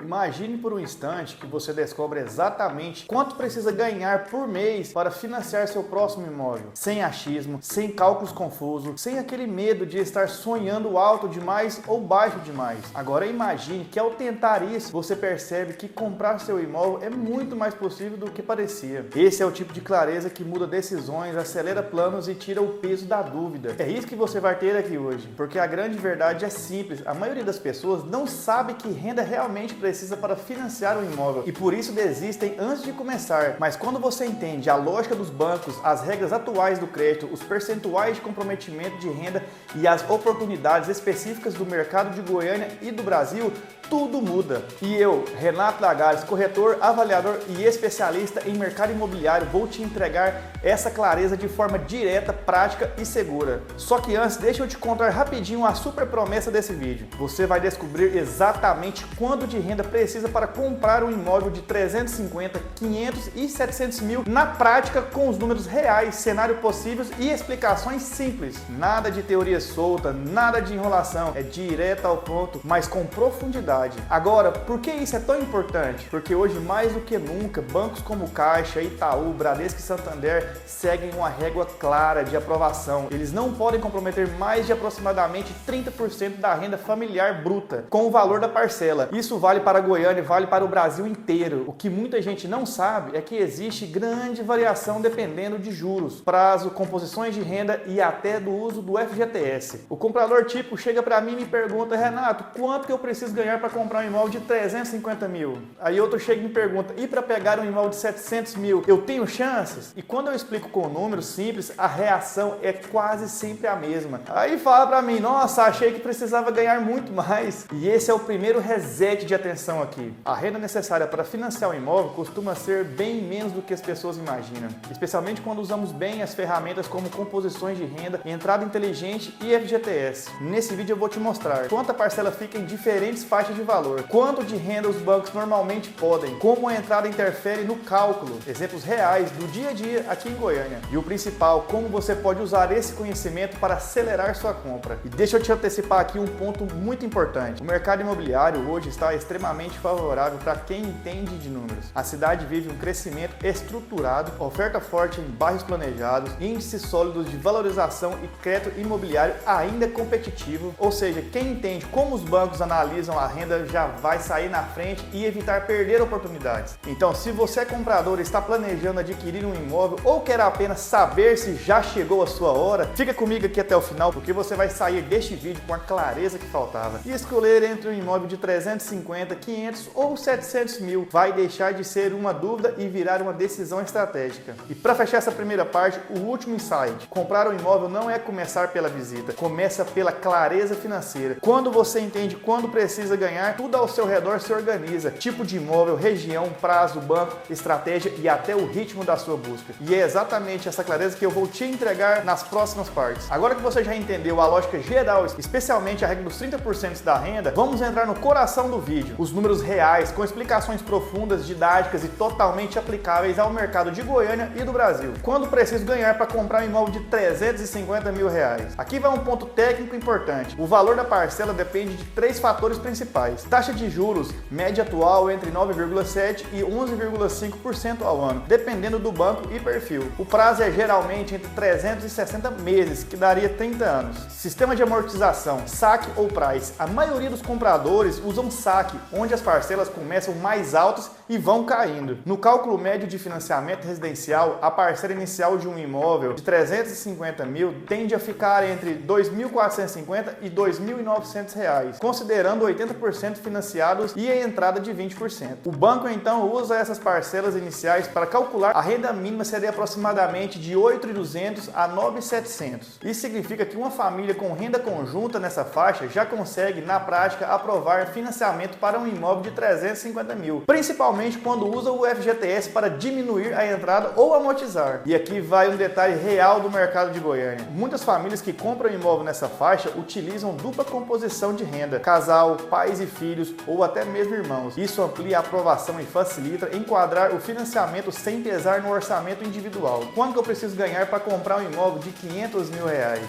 Imagine por um instante que você descobre exatamente quanto precisa ganhar por mês para financiar seu próximo imóvel. Sem achismo, sem cálculos confusos, sem aquele medo de estar sonhando alto demais ou baixo demais. Agora imagine que ao tentar isso, você percebe que comprar seu imóvel é muito mais possível do que parecia. Esse é o tipo de clareza que muda decisões, acelera planos e tira o peso da dúvida. É isso que você vai ter aqui hoje, porque a grande verdade é simples. A maioria das pessoas não sabe que renda realmente precisa para financiar um imóvel e por isso desistem antes de começar. Mas quando você entende a lógica dos bancos, as regras atuais do crédito, os percentuais de comprometimento de renda e as oportunidades específicas do mercado de Goiânia e do Brasil, tudo muda. E eu, Renato Lagares, corretor, avaliador e especialista em mercado imobiliário, vou te entregar essa clareza de forma direta, prática e segura. Só que antes, deixa eu te contar rapidinho a super promessa desse vídeo. Você vai descobrir exatamente quanto de renda precisa para comprar um imóvel de 350, 500 e 700 mil na prática, com os números reais, cenários possíveis e explicações simples. Nada de teoria solta, nada de enrolação, é direto ao ponto, mas com profundidade. Agora, por que isso é tão importante? Porque hoje, mais do que nunca, bancos como Caixa, Itaú, Bradesco e Santander seguem uma régua clara de aprovação. Eles não podem comprometer mais de aproximadamente 30% da renda familiar bruta com o valor da parcela. Isso vale para Goiânia e vale para o Brasil inteiro. O que muita gente não sabe é que existe grande variação dependendo de juros, prazo, composições de renda e até do uso do FGTS. O comprador típico chega para mim e me pergunta: Renato, quanto que eu preciso ganhar para comprar um imóvel de 350 mil? Aí outro chega e me pergunta: e para pegar um imóvel de 700 mil, eu tenho chances? E quando eu explico com números simples, a reação é quase sempre a mesma. Aí fala para mim: nossa, achei que precisava ganhar muito mais. E esse é o primeiro reset de atenção aqui. A renda necessária para financiar um imóvel costuma ser bem menos do que as pessoas imaginam, especialmente quando usamos bem as ferramentas como composições de renda, entrada inteligente e FGTS. Nesse vídeo eu vou te mostrar quanta parcela fica em diferentes faixas de valor, quanto de renda os bancos normalmente podem, como a entrada interfere no cálculo, exemplos reais do dia a dia aqui em Goiânia. E o principal, como você pode usar esse conhecimento para acelerar sua compra. E deixa eu te antecipar aqui um ponto muito importante. O mercado imobiliário hoje está extremamente favorável para quem entende de números. A cidade vive um crescimento estruturado, oferta forte em bairros planejados, índices sólidos de valorização e crédito imobiliário ainda competitivo. Ou seja, quem entende como os bancos analisam a renda já vai sair na frente e evitar perder oportunidades. Então, se você é comprador e está planejando adquirir um imóvel ou quer apenas saber se já chegou a sua hora, fica comigo aqui até o final, porque você vai sair deste vídeo com a clareza que faltava. E escolher entre um imóvel de 350, 500 ou 700 mil vai deixar de ser uma dúvida e virar uma decisão estratégica. E para fechar essa primeira parte, o último insight: comprar um imóvel não é começar pela visita, começa pela clareza financeira. Quando você entende quando precisa ganhar, tudo ao seu redor se organiza: tipo de imóvel, região, prazo, banco, estratégia e até o ritmo da sua busca. E é exatamente essa clareza que eu vou te entregar nas próximas partes. Agora que você já entendeu a lógica geral, especialmente a regra dos 30% da renda, vamos entrar no coração do vídeo: os números reais, com explicações profundas, didáticas e totalmente aplicáveis ao mercado de Goiânia e do Brasil. Quando preciso ganhar para comprar um imóvel de 350 mil reais? Aqui vai um ponto técnico importante: o valor da parcela depende de três fatores principais. Taxa de juros média atual entre 9,7% e 11,5% ao ano, dependendo do banco e perfil. O prazo é geralmente entre 360 meses, que daria 30 anos. Sistema de amortização, saque ou price. A maioria dos compradores usam saque, onde as parcelas começam mais altas e vão caindo. No cálculo médio de financiamento residencial, a parcela inicial de um imóvel de 350 mil tende a ficar entre R$ 2.450 e R$ 2.900, considerando 80% financiados e a entrada de 20%. O banco então usa essas parcelas iniciais para calcular. A renda mínima seria aproximadamente de R$ 8.200 a R$ 9.700. Isso significa que uma família com renda conjunta nessa faixa já consegue, na prática, aprovar financiamento para um imóvel de 350 mil, principalmente quando usa o FGTS para diminuir a entrada ou amortizar. E aqui vai um detalhe real do mercado de Goiânia: muitas famílias que compram imóvel nessa faixa utilizam dupla composição de renda, casal, pais e filhos ou até mesmo irmãos. Isso amplia a aprovação e facilita enquadrar o financiamento sem pesar no orçamento individual. Quanto que eu preciso ganhar para comprar um imóvel de R$500 mil?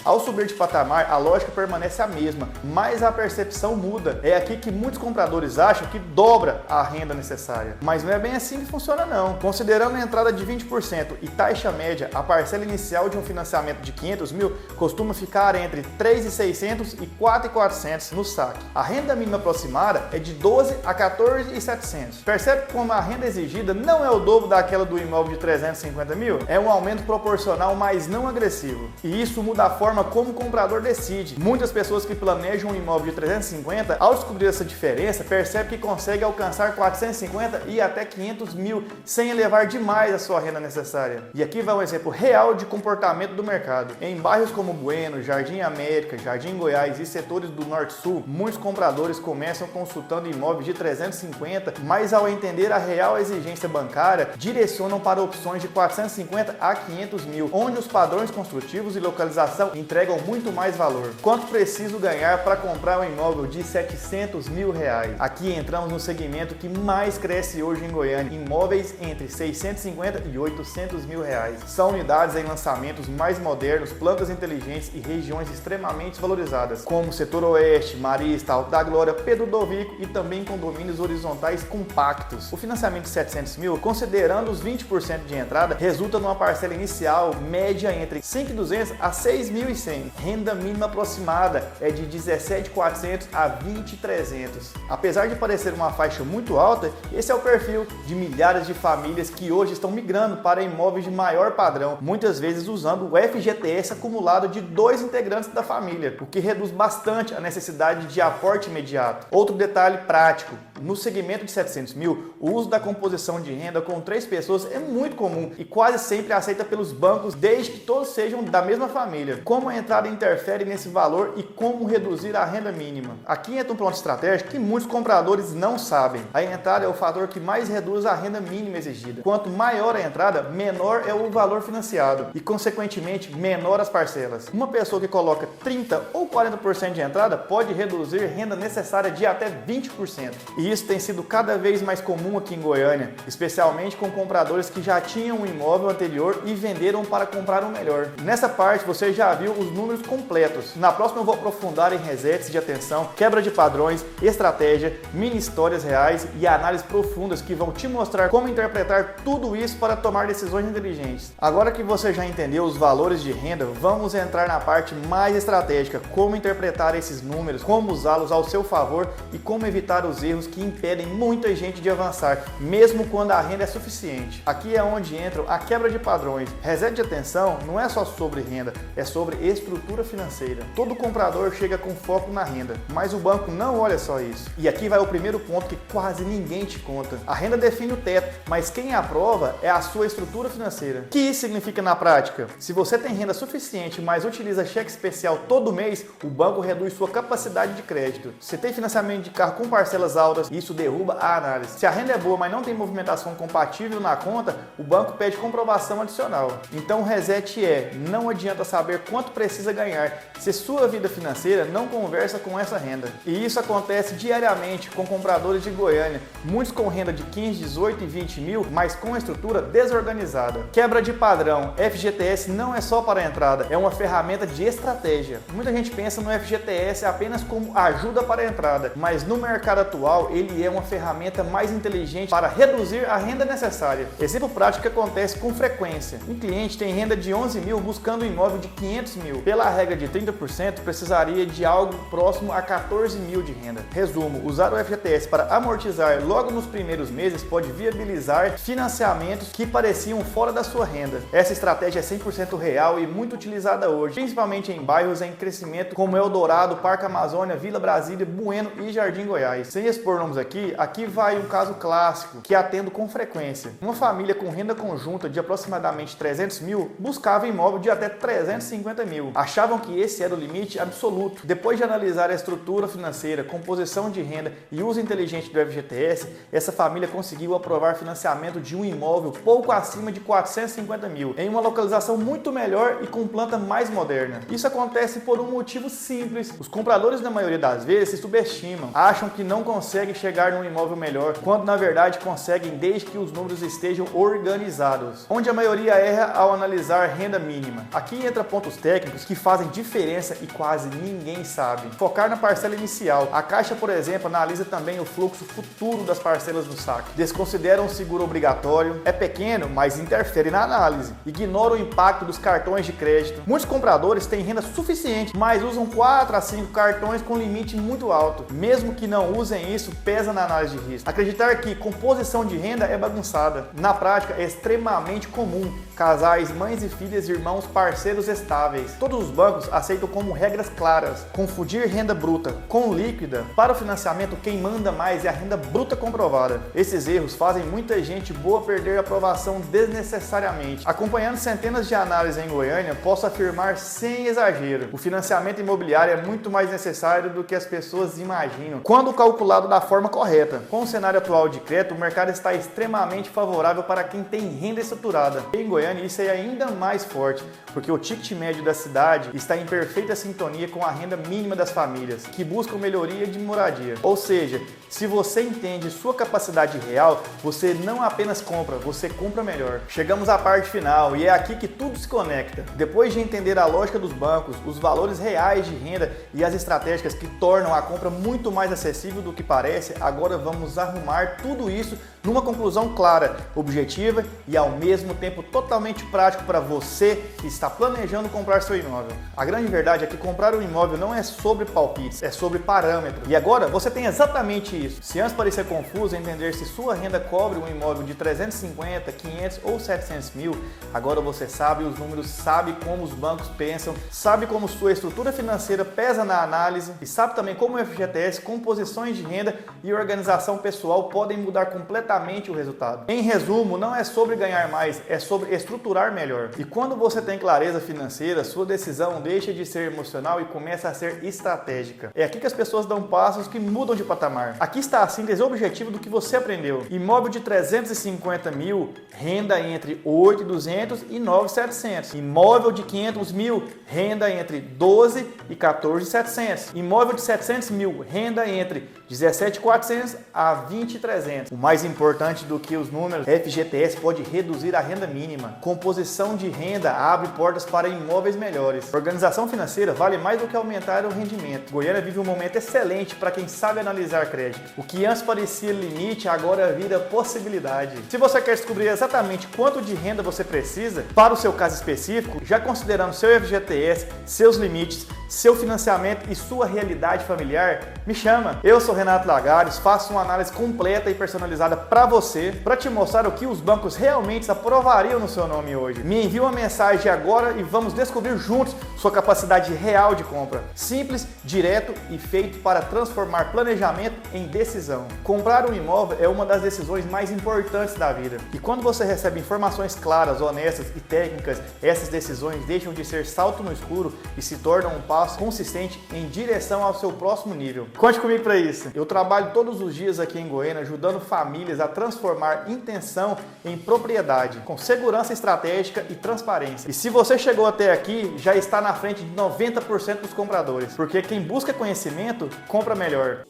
Ao subir de patamar, a lógica permanece a mesma, mas a percepção muda. É aqui que muitos compradores acham que dobra a renda necessária. Mas não é bem assim que funciona não. Considerando a entrada de 20% e taxa média, a parcela inicial de um financiamento de R$500 mil costuma ficar entre R$3.600 e R$4.400 no saque. A renda mínima aproximada é de R$12.000 a R$14.700. Percebe como a renda exigida não é o dobro daquela do imóvel de R$350 mil? É um aumento proporcional, mas não agressivo. E isso muda a forma como o comprador decide. Muitas pessoas que planejam um imóvel de 350, ao descobrir essa diferença, percebem que consegue alcançar 450 e até 500 mil sem elevar demais a sua renda necessária. E aqui vai um exemplo real de comportamento do mercado. Em bairros como Bueno, Jardim América, Jardim Goiás e setores do Norte-Sul, muitos compradores começam consultando imóveis de 350, mas ao entender a real exigência bancária, direcionam para opções de 450 a 500 mil, onde os padrões construtivos e localização entregam muito mais valor. Quanto preciso ganhar para comprar um imóvel de R$700 mil? Aqui entramos no segmento que mais cresce hoje em Goiânia, imóveis entre 650 e 800 mil reais. São unidades em lançamentos mais modernos, plantas inteligentes e regiões extremamente valorizadas, como o Setor Oeste, Marista, Alto da Glória, Pedro Dovico e também condomínios horizontais compactos. O financiamento de 700 mil, considerando os 20% de entrada, resulta numa parcela inicial média entre 5.200 a 6.100. Renda mínima aproximada é de 17.400 a 20.300. Apesar de parecer uma faixa muito alta, esse é o perfil de milhares de famílias que hoje estão migrando para imóveis de maior padrão, muitas vezes usando o FGTS acumulado de 2 integrantes da família, o que reduz bastante a necessidade de aporte imediato. Outro detalhe prático: no segmento de 700 mil, o uso da composição de renda com 3 pessoas é muito comum e quase sempre aceita pelos bancos, desde que todos sejam da mesma família. Como a entrada interfere nesse valor e como reduzir a renda mínima? Aqui entra um ponto estratégico que muitos compradores não sabem. A entrada é o fator que mais reduz a renda mínima exigida. Quanto maior a entrada, menor é o valor financiado e, consequentemente, menor as parcelas. Uma pessoa que coloca 30% ou 40% de entrada pode reduzir renda necessária de até 20%. E isso tem sido cada vez mais comum aqui em Goiânia, especialmente com compradores que já tinham um imóvel anterior e venderam para comprar um melhor. Nessa parte você já viu os números completos. Na próxima eu vou aprofundar em resets de atenção, quebra de padrões, estratégia, mini histórias reais e análises profundas que vão te mostrar como interpretar tudo isso para tomar decisões inteligentes. Agora que você já entendeu os valores de renda, vamos entrar na parte mais estratégica, como interpretar esses números, como usá-los ao seu favor e como evitar os erros que impedem muita gente de avançar, mesmo quando a renda é suficiente. Aqui é onde entra a quebra de padrões. Reset de atenção não é só sobre renda, é sobre estrutura financeira. Todo comprador chega com foco na renda, mas o banco não olha só isso. E aqui vai o primeiro ponto que quase ninguém te conta. A renda define o teto, mas quem aprova é a sua estrutura financeira. O que isso significa na prática? Se você tem renda suficiente, mas utiliza cheque especial todo mês, o banco reduz sua capacidade de crédito. Se tem financiamento de carro com parcelas altas, isso derruba a análise. Se a renda é boa, mas não tem movimentação compatível na conta, o banco pede comprovação adicional. Então o reset não adianta saber quanto precisa ganhar se sua vida financeira não conversa com essa renda. E isso acontece diariamente com compradores de Goiânia, muitos com renda de 15, 18 e 20 mil, mas com a estrutura desorganizada. Quebra de padrão. FGTS não é só para a entrada, é uma ferramenta de estratégia. Muita gente pensa no FGTS apenas como ajuda para a entrada, mas no mercado atual ele é uma ferramenta mais inteligente para reduzir a renda necessária. Exemplo prático que acontece com frequência. Um cliente tem renda de 11 mil buscando um imóvel de 500 mil. Pela regra de 30%, precisaria de algo próximo a 14 mil de renda. Resumo: usar o FGTS para amortizar logo nos primeiros meses pode viabilizar financiamentos que pareciam fora da sua renda. Essa estratégia é 100% real e muito utilizada hoje, principalmente em bairros em crescimento como Eldorado, Parque Amazônia, Vila Brasília, Bueno e Jardim Goiás. Sem expor nomes aqui vai um caso clássico que atendo com frequência. Uma família com renda conjunta de aproximadamente 300 mil buscava imóvel de até 350 mil. Achavam que esse era o limite absoluto. Depois de analisar a estrutura financeira, composição de renda e uso inteligente do FGTS, essa família conseguiu aprovar financiamento de um imóvel pouco acima de 450 mil, em uma localização muito melhor e com planta mais moderna. Isso acontece por um motivo simples: os compradores, na maioria das vezes, se subestimam subestimam, acham que não conseguem chegar num imóvel melhor, quando na verdade conseguem desde que os números estejam organizados. Onde a maioria erra ao analisar renda mínima. Aqui entra pontos técnicos que fazem diferença e quase ninguém sabe. Focar na parcela inicial. A Caixa, por exemplo, analisa também o fluxo futuro das parcelas do saque. Desconsidera um seguro obrigatório. É pequeno, mas interfere na análise. Ignora o impacto dos cartões de crédito. Muitos compradores têm renda suficiente, mas usam 4 a 5 cartões com limite muito alto. Mesmo que não usem isso, pesa na análise de risco. Acreditar que composição de renda é bagunçada. Na prática, é extremamente comum. Casais, mães e filhas, irmãos, parceiros estáveis. Todos os bancos aceitam como regras claras. Confundir renda bruta com líquida. Para o financiamento, quem manda mais é a renda bruta comprovada. Esses erros fazem muita gente boa perder a aprovação desnecessariamente. Acompanhando centenas de análises em Goiânia, posso afirmar sem exagero, o financiamento imobiliário é muito mais necessário do que as pessoas imaginam, quando calculado da forma correta. Com o cenário atual de crédito, o mercado está extremamente favorável para quem tem renda estruturada. Em Goiânia, isso é ainda mais forte, porque o ticket médio da cidade está em perfeita sintonia com a renda mínima das famílias, que buscam melhoria de moradia. Ou seja, se você entende sua capacidade real, você não apenas compra, você compra melhor. Chegamos à parte final e é aqui que tudo se conecta. Depois de entender a lógica dos bancos, os valores reais de renda e as estratégias que tornam a compra muito mais acessível do que parece, agora vamos arrumar tudo isso numa conclusão clara, objetiva e ao mesmo tempo totalmente prático para você que está planejando comprar seu imóvel. A grande verdade é que comprar um imóvel não é sobre palpites, é sobre parâmetros. E agora você tem exatamente isso. Se antes parecia confuso entender se sua renda cobre um imóvel de 350, 500 ou 700 mil, agora você sabe os números, sabe como os bancos pensam, sabe como sua estrutura financeira pesa na análise e sabe também como o FGTS, composições de renda e organização pessoal podem mudar completamente o resultado. Em resumo, não é sobre ganhar mais, é sobre estruturar melhor. E quando você tem clareza financeira, sua decisão deixa de ser emocional e começa a ser estratégica. É aqui que as pessoas dão passos que mudam de patamar. Aqui está a síntese objetiva do que você aprendeu. Imóvel de 350 mil, renda entre 8.200 e 9.700. Imóvel de 500 mil, renda entre 12 e 14.700. Imóvel de 700 mil, renda entre 17.400 a 20.300. O mais importante do que os números, FGTS pode reduzir a renda mínima. Composição de renda abre portas para imóveis melhores. Organização financeira vale mais do que aumentar o rendimento. Goiânia vive um momento excelente para quem sabe analisar crédito. O que antes parecia limite agora vira possibilidade. Se você quer descobrir exatamente quanto de renda você precisa para o seu caso específico, já considerando seu FGTS, seus limites, seu financiamento e sua realidade familiar, me chama. Eu sou Renato Lagares, faço uma análise completa e personalizada para você, para te mostrar o que os bancos realmente aprovariam no seu nome hoje. Me envie uma mensagem agora e vamos descobrir juntos sua capacidade real de compra. Simples, direto e feito para transformar planejamento em decisão. Comprar um imóvel é uma das decisões mais importantes da vida. E quando você recebe informações claras, honestas e técnicas, essas decisões deixam de ser salto no escuro e se tornam um passo consistente em direção ao seu próximo nível. Conte comigo para isso. Eu trabalho todos os dias aqui em Goiânia ajudando famílias a transformar intenção em propriedade, com segurança estratégica e transparência. E se você chegou até aqui, já está na frente de 90% dos compradores, porque quem busca conhecimento, compra melhor.